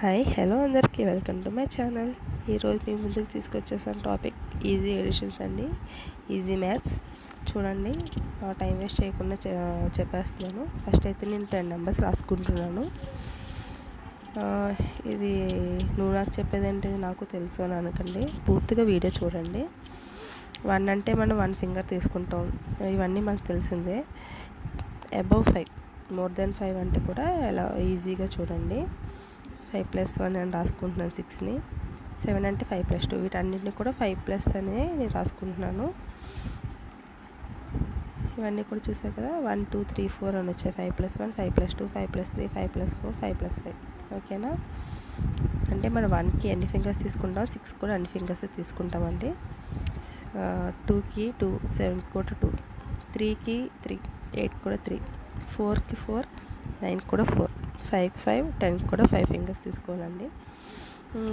Hi hello అందరికీ welcome to my channel. ఈరోజు మీ ముందుకు తీసుకొచ్చేసాను టాపిక్ ఈజీ ఎడిషన్స్ అండి, ఈజీ మ్యాథ్స్. చూడండి, టైం వేస్ట్ చేయకుండా చెప్పేస్తున్నాను. ఫస్ట్ అయితే నేను 10 నెంబర్స్ రాసుకుంటున్నాను. ఇది నువ్వు నాకు చెప్పేది ఏంటిది నాకు తెలుసు అని అనకండి, పూర్తిగా వీడియో చూడండి. 1 అంటే మనం 1 ఫింగర్ తీసుకుంటాం, ఇవన్నీ మనకు తెలిసిందే. అబవ్ 5, మోర్ దెన్ 5 అంటే కూడా ఎలా ఈజీగా చూడండి. 5+1 అని రాసుకుంటున్నాను 6ని. 7 అంటే 5+2, వీటన్నిటిని కూడా 5+ అని నేను రాసుకుంటున్నాను. ఇవన్నీ కూడా చూసారు కదా, 1 2 3 4 అని వచ్చాయి. 5+1, 5+2, 5+3, 5+4, 5+5. ఓకేనా? అంటే మనం 1కి ఎన్ని ఫింగర్స్ తీసుకుంటాం, 6 కూడా అన్ని ఫింగర్స్ తీసుకుంటామండి. 2కి 2, 7కి కూడా 2, 3కి 3, 8 కూడా 3, 4కి 4, 9 కూడా 4, 5కి 5, 10కి కూడా 5 ఫింగర్స్ తీసుకోవాలండి.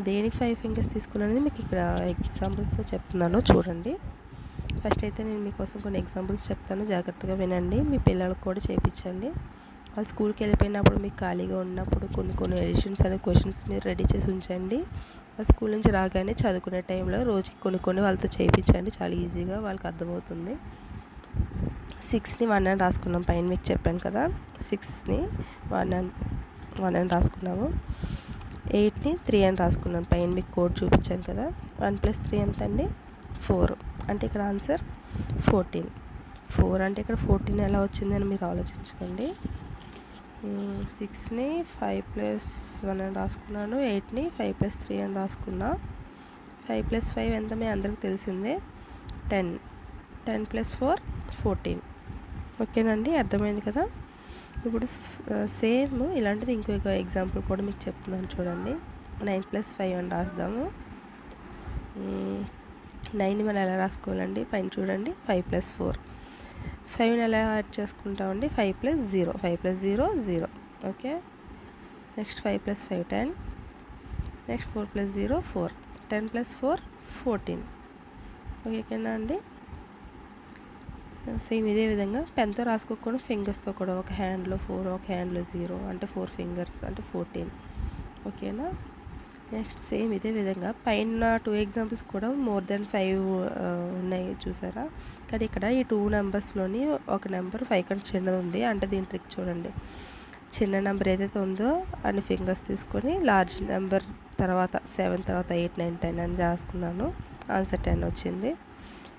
దేనికి 5 ఫింగర్స్ తీసుకోవాలనేది మీకు ఇక్కడ ఎగ్జాంపుల్స్తో చెప్తున్నాను, చూడండి. ఫస్ట్ అయితే నేను మీకోసం కొన్ని ఎగ్జాంపుల్స్ చెప్తాను, జాగ్రత్తగా వినండి. మీ పిల్లలకు కూడా చేయించండి. వాళ్ళు స్కూల్కి వెళ్ళిపోయినప్పుడు మీకు ఖాళీగా ఉన్నప్పుడు కొన్ని ఎడిషన్స్ అనే క్వశ్చన్స్ మీరు రెడీ చేసి ఉంచండి. వాళ్ళు స్కూల్ నుంచి రాగానే చదువుకునే టైంలో రోజుకి కొన్ని వాళ్ళతో చేయించండి, చాలా ఈజీగా వాళ్ళకి అర్థమవుతుంది. 6ని 1 అని రాసుకున్నాం, పైన మీకు చెప్పాను కదా. 6ని 1 అని రాసుకున్నాము. 8ని 3 అని రాసుకున్నాను, పైన మీకు కోడ్ చూపించాను కదా. 1+3 ఎంత అండి? 4. అంటే ఇక్కడ ఆన్సర్ 14. 4 అంటే ఇక్కడ 14 ఎలా వచ్చిందని మీరు ఆలోచించుకోండి. 6ని 5+1 అని రాసుకున్నాను. 8ని 5+3 అని రాసుకున్నా. 5+5 ఎంత మీ అందరికి తెలిసిందే, 10. 10+4 14. ఓకేనండి, అర్థమైంది కదా. ఇప్పుడు సేమ్ ఇలాంటిది ఇంకొక ఎగ్జాంపుల్ కూడా మీకు చెప్తున్నాను, చూడండి. 9+5 అని రాద్దాము. 9ని మనం ఎలా రాసుకోవాలండి, పైన చూడండి. 5+4, 5ని ఎలా యాడ్ చేసుకుంటామండి, 5+0, 5+0 0. Okay, next 5+5 10, next 4+0 4, 10+4 14. ఓకేనా అండి. సేమ్ ఇదే విధంగా పెన్తో రాసుకోకుండా ఫింగర్స్తో కూడా, ఒక హ్యాండ్లో 4, ఒక హ్యాండ్లో 0, అంటే 4 ఫింగర్స్ అంటే 14. ఓకేనా. నెక్స్ట్ సేమ్ ఇదే విధంగా పైన 2 ఎగ్జాంపుల్స్ కూడా మోర్ దెన్ 5 ఉన్నాయి చూసారా. కానీ ఇక్కడ ఈ 2 నెంబర్స్లోని ఒక నెంబర్ 5 కంటే చిన్నది ఉంది. అంటే దీని ట్రిక్ చూడండి. చిన్న నెంబర్ ఏదైతే ఉందో అన్ని ఫింగర్స్ తీసుకొని లార్జ్ నెంబర్ తర్వాత 7 తర్వాత 8 9 10 అని రాసుకున్నాను. ఆన్సర్ 10 వచ్చింది.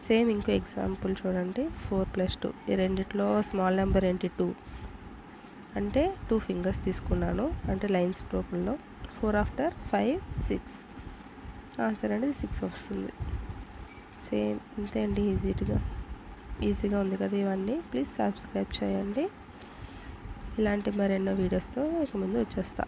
సేమ్ ఇంకో ఎగ్జాంపుల్ చూడండి. 4+2, ఈ రెండిట్లో స్మాల్ నెంబర్ ఏంటి, 2. అంటే 2 ఫింగర్స్ తీసుకున్నాను, అంటే లైన్స్ రూపంలో. 4 ఆఫ్టర్ 5 6, ఆన్సర్ అనేది 6 వస్తుంది. సేమ్ ఇంతే అండి, ఈజీగా ఉంది కదా ఇవన్నీ. ప్లీజ్ సబ్స్క్రైబ్ చేయండి. ఇలాంటి మరెన్నో వీడియోస్తో ఇక ముందు వచ్చేస్తా.